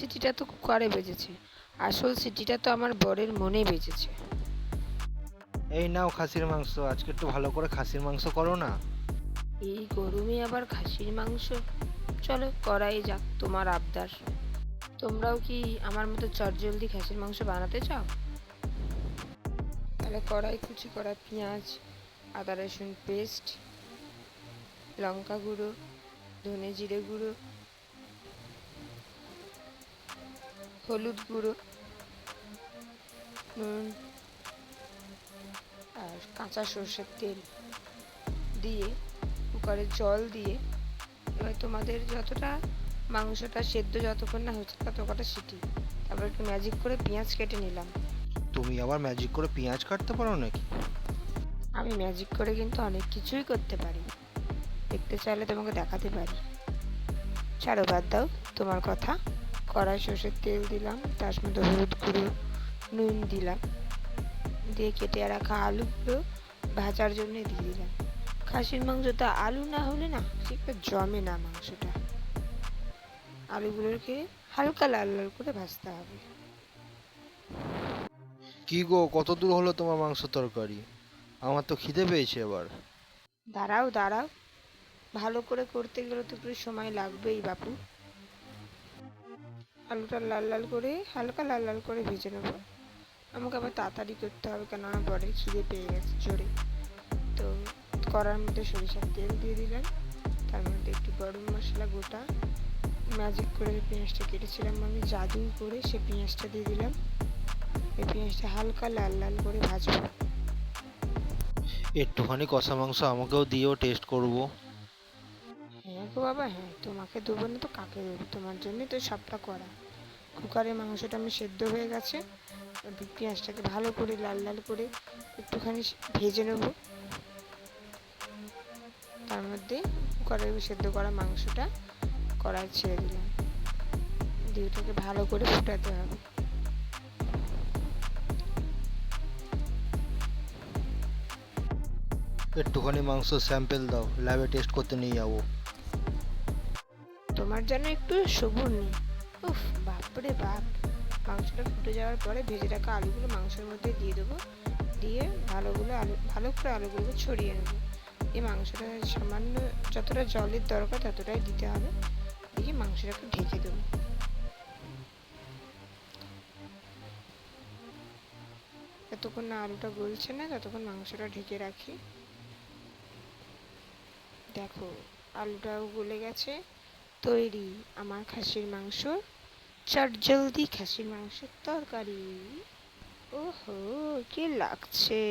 সিটিটা তো কুকারে বেজেছে, আসল সিটিটা তো আমার বরের মনে বেজেছে। এই নাও খাসির মাংস, আজকে একটু ভালো করে খাসির মাংস করো না। এই গরমে আবার খাসির মাংস? চলো করাই যাক তোমার আবদার। তোমরাও কি আমার মতো চটজলদি খাসির মাংস বানাতে চাও? তাহলে কড়াই, কুচি করা পেঁয়াজ, আদা রসুন পেস্ট, লঙ্কা গুঁড়ো, ধনে জিরে গুঁড়ো, হলুদ গুঁড়ো, নুন আর কাঁচা সর্ষের তেল দিয়ে কুকারে জল দিয়ে, এবার তোমাদের যতটা মাংসটা সেদ্ধ যতক্ষণ না হচ্ছে তত কটা সিটি, তারপর একটু ম্যাজিক করে পেঁয়াজ কেটে নিলাম। তুমি আবার ম্যাজিক করে পেঁয়াজ কাটতে পারো নাকি? আমি ম্যাজিক করে কিন্তু অনেক কিছুই করতে পারি, দেখতে চাইলে তোমাকে দেখাতে পারি। ছাড়ো, বাদ দাও তোমার কথা। কড়াই সর্ষের তেল দিলাম, তার মধ্যে হলুদ গুঁড়ো, নুন দিলাম, দিয়ে কেটে রাখা আলুগুলো ভাজার জন্য দিয়ে দিলাম। খাসির মাংসটা আলু না হলে না ঠিকঠাক জমে না মাংসটা। আলুগুলোকে হালকা লাল লাল করে ভাজতে হবে। কি গো, কত দূর হলো তোমার মাংস তরকারি? আমার তো খিদে পেয়েছে এবার। দাঁড়াও দাঁড়াও, ভালো করে করতে গেলে তো একটু সময় লাগবেই বাপু। আলুটা লাল লাল করে, হালকা লাল লাল করে ভেজে নেবো। আমাকে আবার তাড়াতাড়ি করতে হবে, কেননা পরে খিদে পেয়ে গেছে জোরে। তো কড়ার মধ্যে সরিষার তেল দিয়ে দিলাম, তার মধ্যে একটু গরম মশলা গোটা, ম্যাজিক করে যে পেঁয়াজটা কেটেছিলাম আমি জাদু করে, সে পেঁয়াজটা দিয়ে দিলাম। এই পেঁয়াজটা হালকা লাল লাল করে ভাজবো। একটুখানি কষা মাংস আমাকেও দিও, টেস্ট করব। হ্যাঁ গো বাবা, হ্যাঁ, তোমাকে দেবো না তো কাকে দেবো? তোমার জন্যই তো সবটা করা। কুকারে মাংসটা আমি সেদ্ধ হয়ে গেছে, পেঁয়াজটাকে ভালো করে লাল লাল করে একটুখানি ভেজে নেবো। তার মধ্যে কুকারে সেদ্ধ করা মাংসটা কড়াই ছেড়ে দিলাম, দিয়ে ওটাকে ভালো করে ফুটাতে হবে। একটুখানি মাংস স্যাম্পেল দাও, ল্যাবে টেস্ট করতে নিয়ে যাবো। তোমার যেন একটু সবুর নেই। উফ, বাপরে বাপ। মাংসটা ফুটে যাওয়ার পরে ভেজে রাখা আলুগুলো মাংসের মধ্যে দিয়ে দেবো, দিয়ে ভালো করে আলুগুলো ছড়িয়ে নেবো। এই মাংসটা সামান্য যতটা জলের দরকার ততটাই দিতে হবে, দিয়ে মাংসটাকে ঢেকে দেবো। যতক্ষণ না আলুটা গলছে না ততক্ষণ মাংসটা ঢেকে রাখি। দেখো, আলুটাও গলে গেছে। তৈরি আমার খাসির মাংস, চটজলদি খাসির মাংসের তরকারি। ওহো, কি লাগছে!